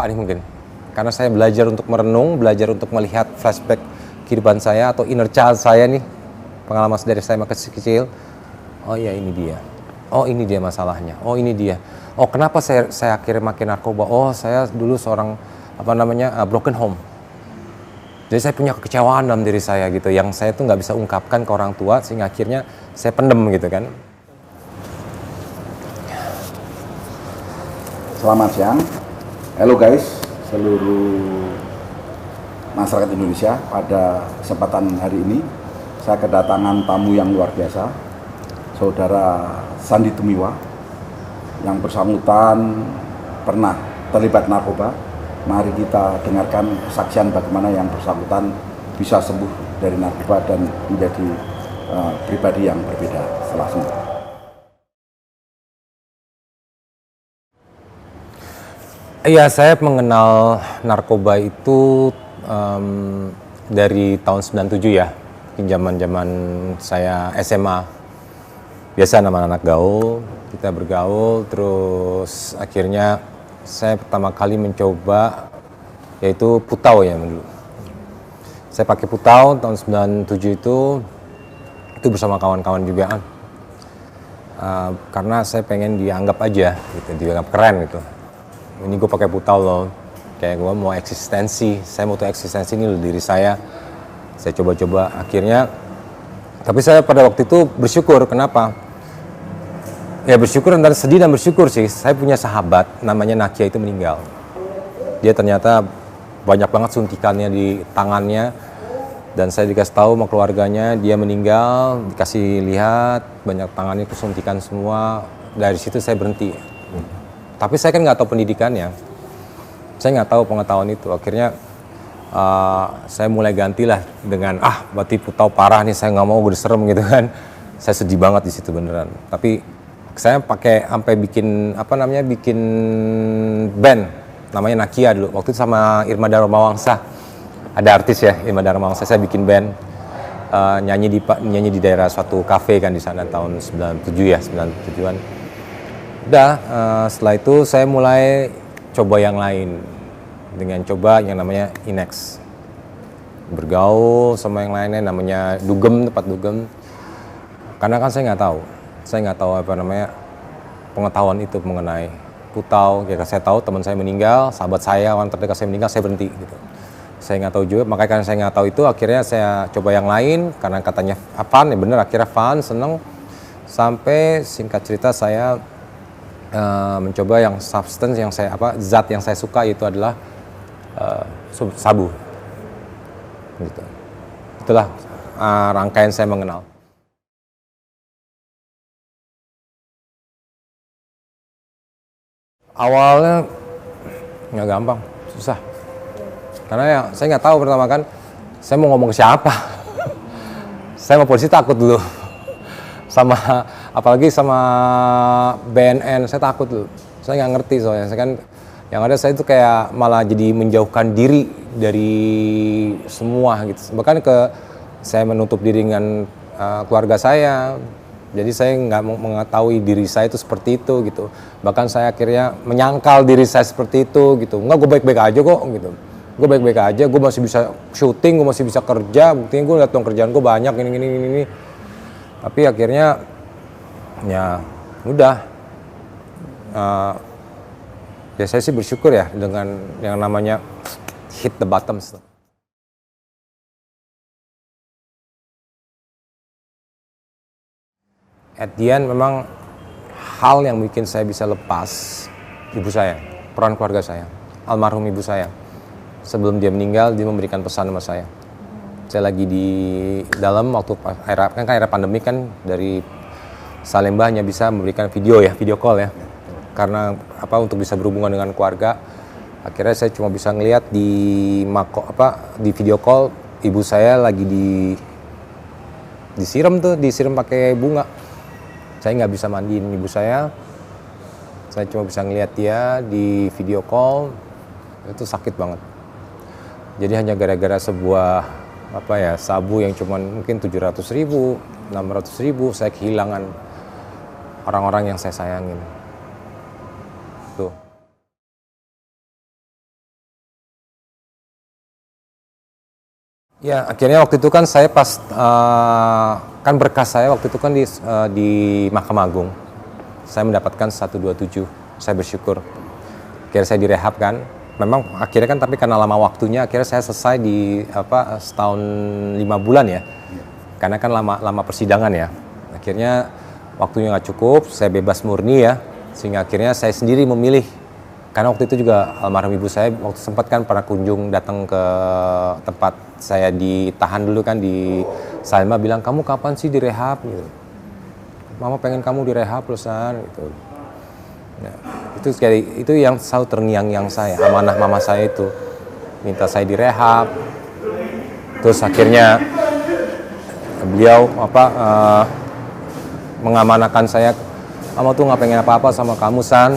lupa nih mungkin. Karena saya belajar untuk merenung, belajar untuk melihat flashback kehidupan saya atau inner child saya nih. Pengalaman dari saya kecil. Oh ya ini dia. Oh ini dia masalahnya. Oh ini dia. Oh kenapa saya akhirnya makin narkoba? Oh saya dulu seorang broken home. Jadi saya punya kekecewaan dalam diri saya gitu, yang saya tuh nggak bisa ungkapkan ke orang tua, sehingga akhirnya saya pendem gitu kan. Selamat siang, halo guys, seluruh masyarakat Indonesia. Pada kesempatan hari ini saya kedatangan tamu yang luar biasa, Saudara Sandi Tumiwa, yang bersangkutan pernah terlibat narkoba. Mari kita dengarkan kesaksian bagaimana yang bersangkutan bisa sembuh dari narkoba dan menjadi pribadi yang berbeda setelah sembuh. Iya, saya mengenal narkoba itu dari tahun 97 ya, zaman saya SMA. Biasa nama anak gaul, kita bergaul, terus akhirnya saya pertama kali mencoba yaitu putau ya dulu. Saya pakai putau tahun 97 itu bersama kawan-kawan juga. Karena saya pengen dianggap aja gitu, dianggap keren gitu. Ini gue pakai putau loh, kayak gue mau eksistensi, saya mau tuh eksistensi ini loh diri saya coba-coba akhirnya. Tapi saya pada waktu itu bersyukur, kenapa? Ya bersyukur dan sedih dan bersyukur sih. Saya punya sahabat namanya Nakia itu meninggal. Dia ternyata banyak banget suntikannya di tangannya. Dan saya dikasih tahu sama keluarganya dia meninggal, dikasih lihat banyak tangannya kesuntikan semua. Dari situ saya berhenti. Tapi saya kan nggak tahu pendidikannya. Saya nggak tahu pengetahuan itu. Akhirnya saya mulai gantilah dengan berarti putau parah nih, saya nggak mau, gue serem gitu kan. Saya sedih banget di situ beneran. Tapi saya pakai sampai bikin bikin band namanya Nakia dulu. Waktu itu sama Irma Darmawangsa. Ada artis ya, Irma Darmawangsa, saya bikin band nyanyi di daerah suatu kafe kan di sana tahun 97 ya, 97-an. Udah setelah itu saya mulai coba yang lain dengan coba yang namanya Inex. Bergaul sama yang lainnya namanya Dugem, tempat Dugem. Karena kan saya nggak tahu pengetahuan itu mengenai putau. Ya saya tahu teman saya meninggal, sahabat saya, orang terdekat saya meninggal, saya berhenti gitu. Saya nggak tahu juga, makanya karena saya nggak tahu itu akhirnya saya coba yang lain karena katanya fun, ya bener, akhirnya fun, seneng. Sampai singkat cerita saya mencoba yang substance yang zat yang saya suka, itu adalah sabu. Gitu. Itulah rangkaian saya mengenal. Awalnya nggak gampang, susah. Karena ya saya nggak tahu, pertama kan saya mau ngomong ke siapa. Saya sama polisi takut dulu. Apalagi sama BNN saya takut dulu. Saya nggak ngerti soalnya. Saya kan yang ada saya itu kayak malah jadi menjauhkan diri dari semua gitu. Bahkan saya menutup diri dengan keluarga saya. Jadi saya nggak mengetahui diri saya itu seperti itu gitu. Bahkan saya akhirnya menyangkal diri saya seperti itu gitu. Enggak, gue baik-baik aja kok gitu. Gue baik-baik aja, gue masih bisa syuting, gue masih bisa kerja. Buktinya gue lihat dong kerjaan gue banyak ini. Tapi akhirnya ya udah. Ya saya sih bersyukur ya dengan yang namanya hit the bottom. At the end memang hal yang bikin saya bisa lepas ibu saya, peran keluarga saya, almarhum ibu saya. Sebelum dia meninggal, dia memberikan pesan sama saya. Saya lagi di dalam waktu era pandemi kan, dari Salemba hanya bisa memberikan video call ya. Karena untuk bisa berhubungan dengan keluarga. Akhirnya saya cuma bisa ngelihat di video call ibu saya lagi disiram pakai bunga. Saya nggak bisa mandiin ibu saya cuma bisa ngelihat dia di video call, itu sakit banget. Jadi hanya gara-gara sebuah sabu yang cuma mungkin 700.000, 600.000, saya kehilangan orang-orang yang saya sayangin. Tuh. Ya akhirnya waktu itu kan saya pas kan berkas saya waktu itu kan di Mahkamah Agung saya mendapatkan 127, saya bersyukur. Akhirnya saya direhab kan, memang akhirnya kan tapi karena lama waktunya akhirnya saya selesai di setahun 5 bulan ya, karena kan lama persidangan ya. Akhirnya waktunya nggak cukup, saya bebas murni ya, sehingga akhirnya saya sendiri memilih. Karena waktu itu juga almarhum ibu saya waktu sempat kan pernah kunjung datang ke tempat saya ditahan dulu kan di Salma, bilang kamu kapan sih direhab gitu. Mama pengen kamu direhab perusahaan gitu. Nah, itu yang selalu terngiang-ngiang saya, amanah mama saya itu minta saya direhab. Terus akhirnya beliau mengamanahkan saya, mama tuh nggak pengen apa-apa sama kamu San,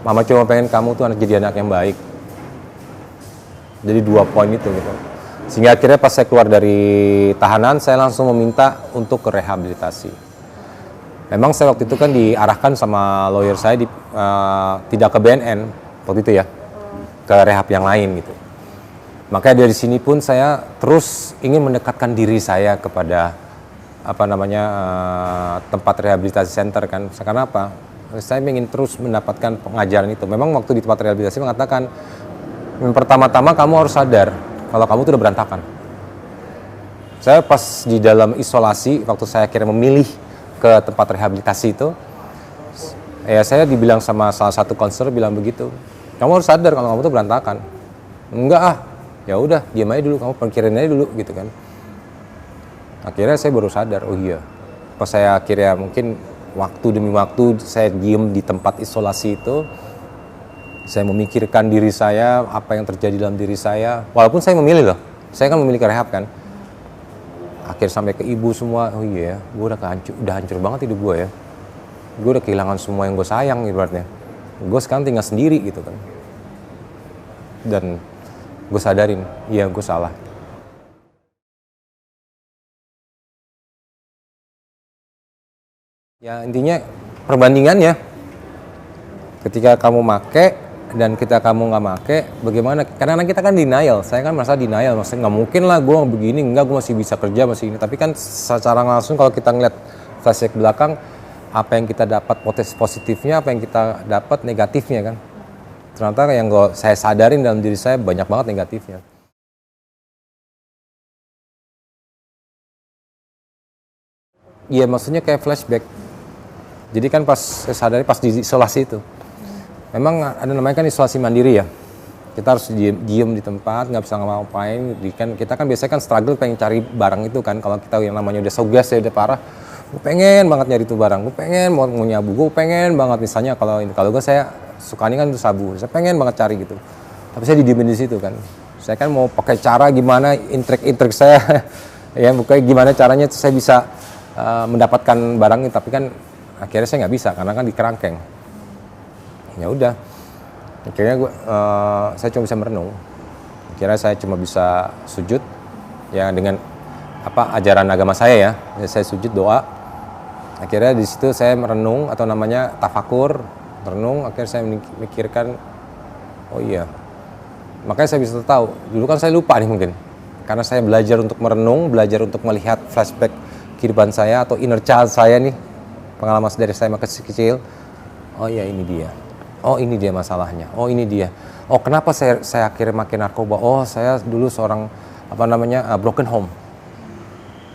mama cuma pengen kamu tuh jadi anak yang baik. Jadi 2 poin itu gitu. Sehingga akhirnya pas saya keluar dari tahanan, saya langsung meminta untuk ke rehabilitasi. Memang saya waktu itu kan diarahkan sama lawyer saya tidak ke BNN waktu itu ya, ke rehab yang lain gitu. Makanya dari sini pun saya terus ingin mendekatkan diri saya kepada tempat rehabilitasi center kan. Karena apa? Saya ingin terus mendapatkan pengajaran itu. Memang waktu di tempat rehabilitasi mengatakan, pertama-tama kamu harus sadar kalau kamu itu udah berantakan. Saya pas di dalam isolasi, waktu saya akhirnya memilih ke tempat rehabilitasi itu, ya saya dibilang sama salah satu konselor bilang begitu, kamu harus sadar kalau kamu tuh berantakan. Enggak ya udah diam aja dulu, kamu pikirin aja dulu gitu kan. Akhirnya saya baru sadar, oh iya, pas saya akhirnya mungkin waktu demi waktu saya diem di tempat isolasi itu, saya memikirkan diri saya, apa yang terjadi dalam diri saya, walaupun saya memilih loh, saya kan memilih ke rehab kan. Akhir sampai ke ibu semua, oh iya ya, gue udah hancur banget hidup gue ya. Gue udah kehilangan semua yang gue sayang ibaratnya. Gue sekarang tinggal sendiri gitu kan. Dan gue sadarin, iya gue salah. Ya intinya perbandingannya, ketika kamu make dan kamu nggak make, bagaimana? Karena kita kan denial, saya kan merasa denial, maksudnya nggak mungkin lah gue begini, enggak, gue masih bisa kerja, masih ini. Tapi kan secara langsung kalau kita ngeliat flashback belakang, apa yang kita dapat positifnya, apa yang kita dapat negatifnya kan. Ternyata yang saya sadarin dalam diri saya banyak banget negatifnya. Iya maksudnya kayak flashback. Jadi kan pas saya sadari pas di isolasi itu, memang ada namanya kan isolasi mandiri ya. Kita harus diem di tempat, nggak bisa ngapain. Kita kan biasanya kan struggle pengen cari barang itu kan. Kalau kita yang namanya udah sogas ya udah parah, gue pengen banget nyari itu barang. Gue pengen mau nyabu, gue pengen banget misalnya kalau gue saya sukanya kan itu sabu. Saya pengen banget cari gitu. Tapi saya didiemin di situ kan. Saya kan mau pakai cara gimana intrik saya ya bukan gimana caranya saya bisa mendapatkan barang ini. Tapi kan akhirnya saya nggak bisa karena kan di kerangkeng. Ya udah, akhirnya saya cuma bisa merenung. Akhirnya saya cuma bisa sujud ya dengan ajaran agama saya ya. Saya sujud doa. Akhirnya di situ saya merenung atau namanya tafakur, merenung. Akhirnya saya memikirkan, oh iya, makanya saya bisa tahu. Dulu kan saya lupa nih mungkin, karena saya belajar untuk merenung, belajar untuk melihat flashback kehidupan saya atau inner child saya nih, pengalaman dari saya masih kecil. Oh iya ini dia. Oh ini dia masalahnya. Oh ini dia. Oh kenapa saya akhirnya makin narkoba? Oh saya dulu seorang broken home.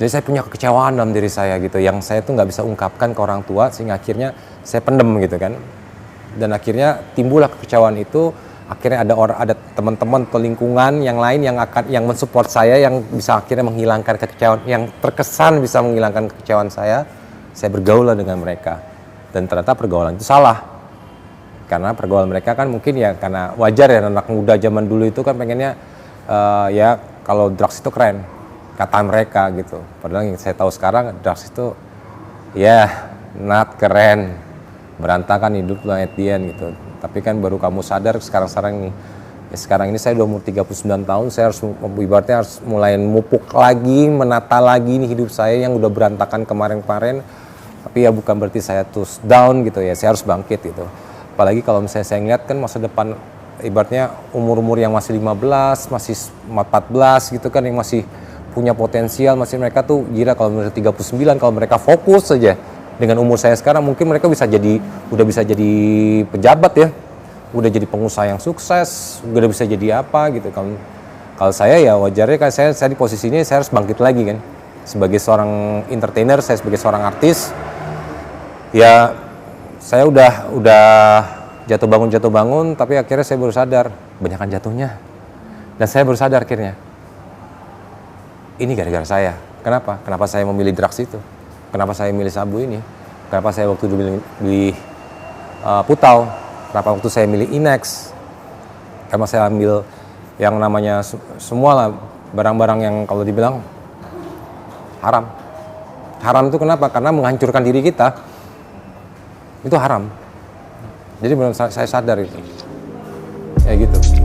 Jadi saya punya kekecewaan dalam diri saya gitu, yang saya tuh nggak bisa ungkapkan ke orang tua, sehingga akhirnya saya pendem gitu kan. Dan akhirnya timbullah kekecewaan itu. Akhirnya ada teman-teman atau lingkungan yang lain yang mensupport saya, yang bisa akhirnya menghilangkan kekecewaan, yang terkesan bisa menghilangkan kekecewaan saya. Saya bergaul dengan mereka. Dan ternyata pergaulan itu salah. Karena pergaulan mereka kan mungkin ya karena wajar ya, anak muda zaman dulu itu kan pengennya ya kalau drugs itu keren, kata mereka gitu. Padahal yang saya tahu sekarang drugs itu ya not keren, berantakan hidup lo at the end gitu. Tapi kan baru kamu sadar sekarang ini saya udah umur 39 tahun, saya harus ibaratnya harus mulai mupuk lagi, menata lagi nih hidup saya yang udah berantakan kemarin-kemarin. Tapi ya bukan berarti saya terus down gitu ya, saya harus bangkit gitu. Apalagi kalau misalnya saya ngeliat kan masa depan, ibaratnya umur-umur yang masih 15, masih 14 gitu kan, yang masih punya potensial, masih mereka tuh gila kalau mereka 39, kalau mereka fokus saja dengan umur saya sekarang mungkin mereka udah bisa jadi pejabat ya, udah jadi pengusaha yang sukses, udah bisa jadi apa gitu. Kalau saya ya wajarnya kan saya di posisi ini saya harus bangkit lagi kan, sebagai seorang entertainer, saya sebagai seorang artis ya, saya udah jatuh bangun, tapi akhirnya saya baru sadar banyakan jatuhnya, dan saya baru sadar akhirnya ini gara-gara saya. Kenapa saya memilih drugs itu, kenapa saya milih sabu ini, kenapa saya waktu dulu beli putau, kenapa waktu saya milih Inex, kenapa saya ambil yang namanya semua lah barang-barang yang kalau dibilang haram itu kenapa, karena menghancurkan diri kita itu haram. Jadi benar saya sadar itu kayak gitu.